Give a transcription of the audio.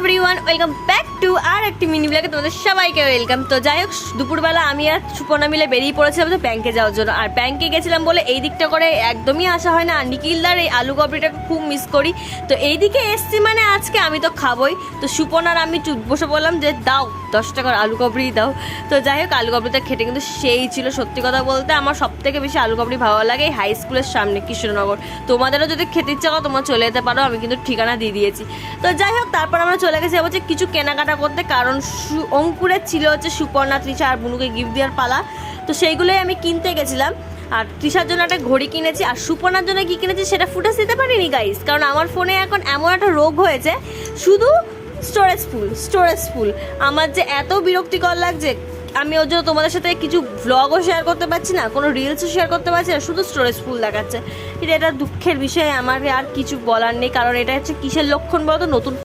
Everyone, welcome back to আর একটি mini ব্লগে তোমাদের সবাইকে ওয়েলকাম। তো যাই হোক, দুপুরবেলা আমি আর সুপর্ণা মিলে বেরিয়ে পড়েছিলাম তো ব্যাংকে যাওয়ার জন্য। আর ব্যাংকে গেছিলাম বলে এই দিকটা করে একদমই আসা হয় না। আর নিখিলদার এই আলু কাবলিটাকে খুব মিস করি। তো এই দিকে এসছি মানে আজকে আমি তো খাবোই। তো সুপর্ণার আমি চুপ বসে বললাম যে দাও 10 টাকার আলু কাবলি দাও। তো যাই হোক, আলু কাবলিটা খেতে কিন্তু সেই ছিল। সত্যি কথা বলতে আমার সব থেকে বেশি আলু কাবলি ভালো লাগে এই হাই স্কুলের সামনে কৃষ্ণনগর। তোমাদেরও যদি খেতে ইচ্ছা করো তোমরা চলে যেতে পারো, আমি কিন্তু ঠিকানা দিয়ে দিয়েছি। তো যাই হোক, তারপর আমরা চলে গেছি হচ্ছে কিছু কেনাকাটা করতে, কারণ অঙ্কুরের ছিল হচ্ছে সুপর্ণা, তৃষা আর বুনুকে গিফট দেওয়ার পালা। তো সেইগুলোই আমি কিনতে গেছিলাম। আর তৃষার জন্য একটা ঘড়ি কিনেছি, আর সুপর্ণার জন্য কি কিনেছি সেটা ফুটেজ দিতে পারিনি গাইস, কারণ আমার ফোনে এখন এমন একটা রোগ হয়েছে, শুধু স্টোরেজ ফুল। আমার যে এত বিরক্তিকর লাগছে, আমি ওর জন্য তোমাদের সাথে কিছু ভ্লগও শেয়ার করতে পারছি না, কোনো রিলসও শেয়ার করতে পারছি না, শুধু স্টোরেজ ফুল দেখাচ্ছে। এটা দুঃখের বিষয়, আমার আর কিছু বলার নেই, কারণ এটা হচ্ছে কিসের লক্ষণ বলতো, নতুন